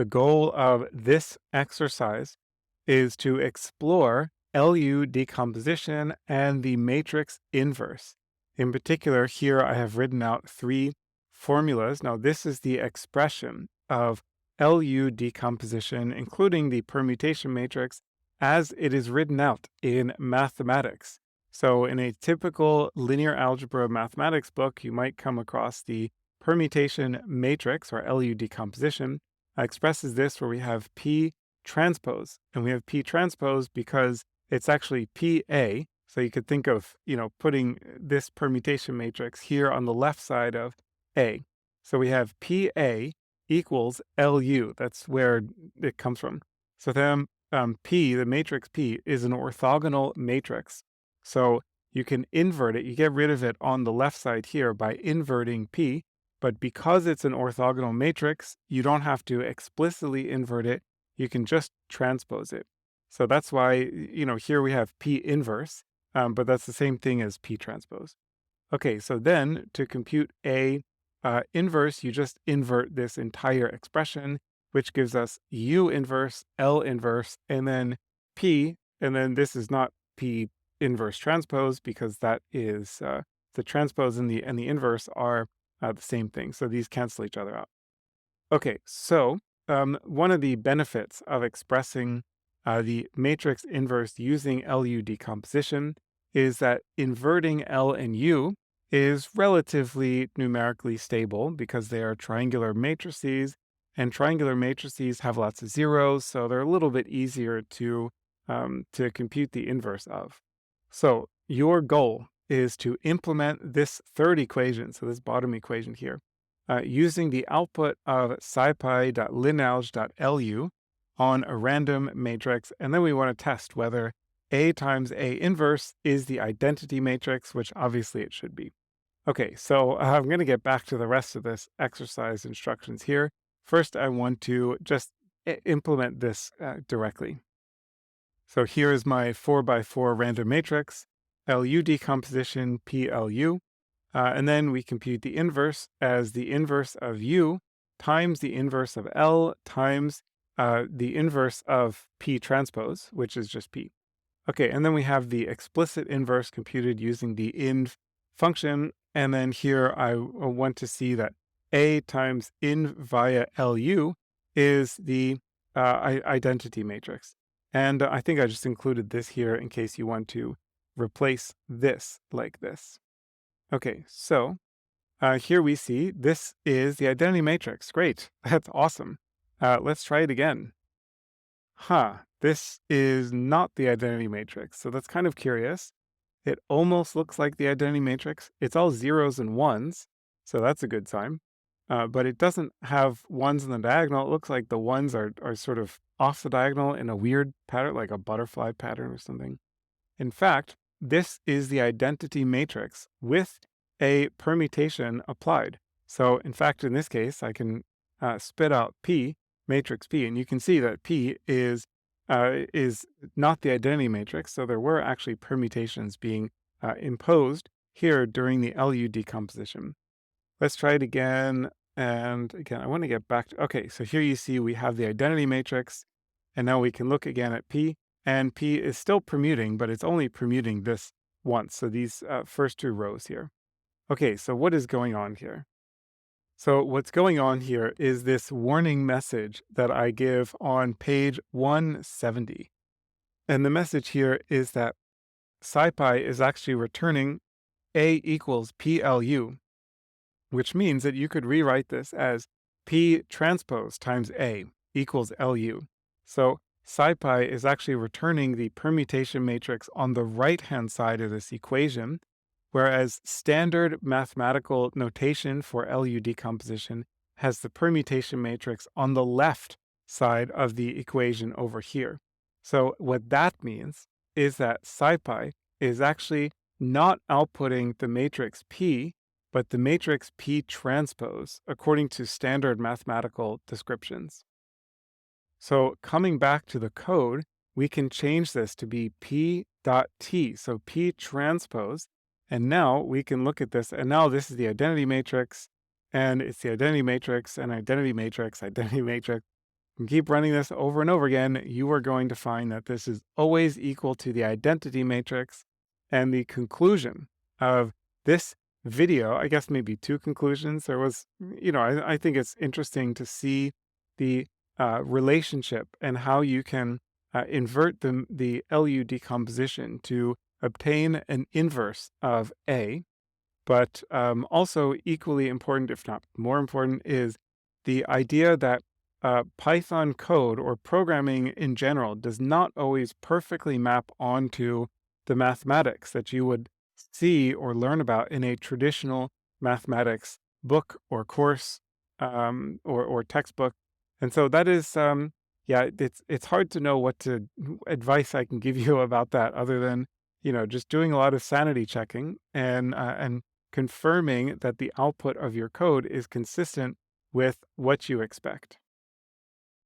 The goal of this exercise is to explore LU decomposition and the matrix inverse. In particular, here I have written out three formulas. Now, this is the expression of LU decomposition, including the permutation matrix, as it is written out in mathematics. So in a typical linear algebra mathematics book, you might come across the permutation matrix, or LU decomposition, expresses this where we have P transpose. And we have P transpose because it's actually PA. So you could think of, putting this permutation matrix here on the left side of A. So we have PA equals LU. That's where it comes from. So then P, the matrix P, is an orthogonal matrix. So you can invert it. You get rid of it on the left side here by inverting P. But because it's an orthogonal matrix, you don't have to explicitly invert it. You can just transpose it. So that's why, here we have P inverse, but that's the same thing as P transpose. Okay, so then to compute A inverse, you just invert this entire expression, which gives us U inverse, L inverse, and then P, and then this is not P inverse transpose because that is the transpose and the inverse are the same thing. So these cancel each other out. Okay, so one of the benefits of expressing the matrix inverse using LU decomposition is that inverting L and U is relatively numerically stable because they are triangular matrices, and triangular matrices have lots of zeros, so they're a little bit easier to compute the inverse of. So your goal is to implement this third equation, so this bottom equation here, using the output of scipy.linalg.lu on a random matrix, and then we want to test whether A times A inverse is the identity matrix, which obviously it should be. Okay, so I'm going to get back to the rest of this exercise instructions here. First, I want to just implement this directly. So here is my 4x4 random matrix, LU decomposition PLU, and then we compute the inverse as the inverse of U times the inverse of L times the inverse of P transpose, which is just P. Okay, and then we have the explicit inverse computed using the inv function, and then here I want to see that A times inv via LU is the identity matrix. And I think I just included this here in case you want to replace this like this. Okay, so here we see this is the identity matrix. Great, that's awesome. Let's try it again. This is not the identity matrix, so that's kind of curious. It almost looks like the identity matrix. It's all zeros and ones, so that's a good sign. But it doesn't have ones in the diagonal. It looks like the ones are sort of off the diagonal in a weird pattern, like a butterfly pattern or something. In fact, this is the identity matrix with a permutation applied. So in fact, in this case, I can spit out P, matrix P, and you can see that P is not the identity matrix. So there were actually permutations being imposed here during the LU decomposition. Let's try it again. And again, I want to get back to, okay, so here you see we have the identity matrix, and now we can look again at P, and P is still permuting, but it's only permuting this once. So these first two rows here. Okay, so what is going on here? So what's going on here is this warning message that I give on page 170. And the message here is that SciPy is actually returning A equals PLU, which means that you could rewrite this as P transpose times A equals LU. So SciPy is actually returning the permutation matrix on the right-hand side of this equation, whereas standard mathematical notation for LU decomposition has the permutation matrix on the left side of the equation over here. So what that means is that SciPy is actually not outputting the matrix P, but the matrix P transpose according to standard mathematical descriptions. So coming back to the code, we can change this to be P dot T, so P transpose, and now we can look at this, and now this is the identity matrix, and it's the identity matrix, and identity matrix, identity matrix, and keep running this over and over again, you are going to find that this is always equal to the identity matrix. And the conclusion of this video, I guess maybe two conclusions. There was, I think it's interesting to see the relationship and how you can invert the LU decomposition to obtain an inverse of A. But also equally important, if not more important, is the idea that Python code or programming in general does not always perfectly map onto the mathematics that you would see or learn about in a traditional mathematics book or course, or textbook. And so that is, yeah, it's hard to know what advice I can give you about that, other than just doing a lot of sanity checking and confirming that the output of your code is consistent with what you expect.